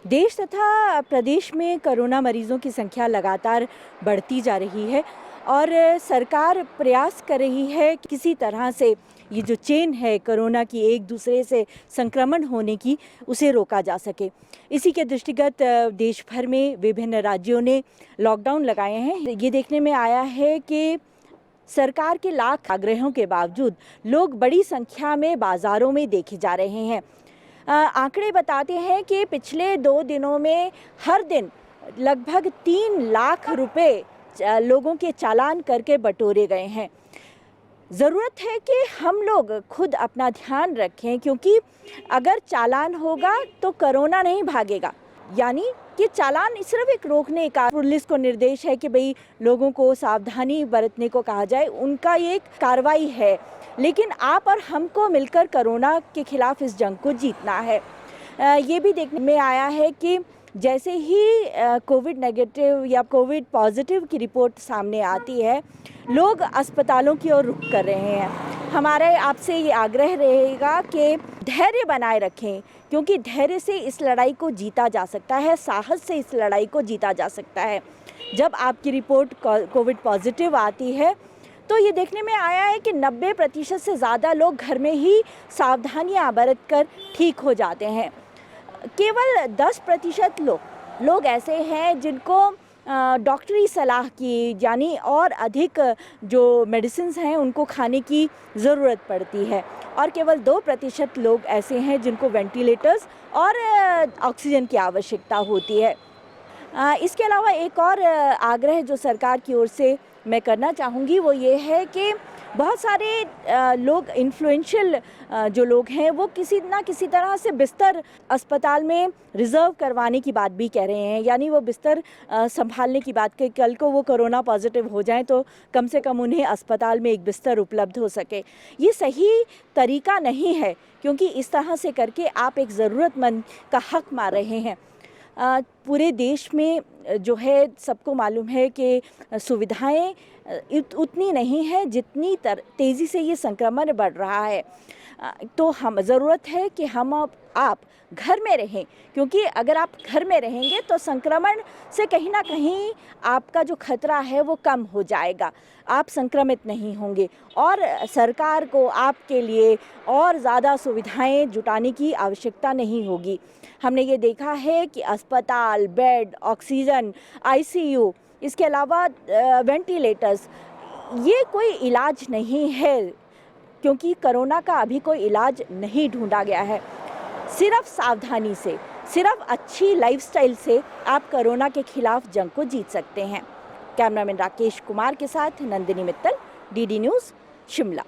देश तथा प्रदेश में कोरोना मरीजों की संख्या लगातार बढ़ती जा रही है और सरकार प्रयास कर रही है कि किसी तरह से ये जो चेन है कोरोना की एक दूसरे से संक्रमण होने की उसे रोका जा सके। इसी के दृष्टिगत देश भर में विभिन्न राज्यों ने लॉकडाउन लगाए हैं। ये देखने में आया है कि सरकार के लाख आग्रहों के बावजूद लोग बड़ी संख्या में बाजारों में देखे जा रहे हैं। आंकड़े बताते हैं कि पिछले 2 दिनों में हर दिन लगभग 3 लाख रुपए लोगों के चालान करके बटोरे गए हैं। ज़रूरत है कि हम लोग खुद अपना ध्यान रखें, क्योंकि अगर चालान होगा तो कोरोना नहीं भागेगा। यानी कि चालान सिर्फ एक रोकने का पुलिस को निर्देश है कि भाई लोगों को सावधानी बरतने को कहा जाए, उनका ये एक कार्रवाई है। लेकिन आप और हमको मिलकर कोरोना के खिलाफ इस जंग को जीतना है। ये भी देखने में आया है कि जैसे ही कोविड नेगेटिव या कोविड पॉजिटिव की रिपोर्ट सामने आती है, लोग अस्पतालों की ओर रुख कर रहे हैं। हमारे आपसे ये आग्रह रहेगा कि धैर्य बनाए रखें, क्योंकि धैर्य से इस लड़ाई को जीता जा सकता है, साहस से इस लड़ाई को जीता जा सकता है। जब आपकी रिपोर्ट कोविड पॉजिटिव आती है तो ये देखने में आया है कि 90% से ज़्यादा लोग घर में ही सावधानियां बरतकर ठीक हो जाते हैं। केवल 10% लोग ऐसे हैं जिनको डॉक्टरी सलाह की यानी और अधिक जो मेडिसिन्स हैं उनको खाने की ज़रूरत पड़ती है, और केवल 2% लोग ऐसे हैं जिनको वेंटिलेटर्स और ऑक्सीजन की आवश्यकता होती है। इसके अलावा एक और आग्रह जो सरकार की ओर से मैं करना चाहूँगी वो ये है कि बहुत सारे लोग इन्फ्लुएंशियल जो लोग हैं वो किसी ना किसी तरह से बिस्तर अस्पताल में रिज़र्व करवाने की बात भी कह रहे हैं। यानी वो बिस्तर संभालने की बात कि कल को वो कोरोना पॉजिटिव हो जाएं तो कम से कम उन्हें अस्पताल में एक बिस्तर उपलब्ध हो सके। ये सही तरीका नहीं है, क्योंकि इस तरह से करके आप एक ज़रूरतमंद का हक मार रहे हैं। पूरे देश में जो है सबको मालूम है कि सुविधाएं उतनी नहीं है जितनी तेज़ी से ये संक्रमण बढ़ रहा है। तो हम ज़रूरत है कि हम आप घर में रहें, क्योंकि अगर आप घर में रहेंगे तो संक्रमण से कहीं ना कहीं आपका जो खतरा है वो कम हो जाएगा, आप संक्रमित नहीं होंगे। और सरकार को आपके लिए और ज़्यादा सुविधाएं जुटाने की आवश्यकता नहीं होगी। हमने ये देखा है कि अस्पताल, बेड, ऑक्सीजन, आईसीयू, इसके अलावा वेंटिलेटर्स, ये कोई इलाज नहीं है, क्योंकि कोरोना का अभी कोई इलाज नहीं ढूंढा गया है। सिर्फ सावधानी से, सिर्फ अच्छी लाइफस्टाइल से आप कोरोना के खिलाफ जंग को जीत सकते हैं। कैमरामैन राकेश कुमार के साथ नंदिनी मित्तल, डीडी न्यूज़, शिमला।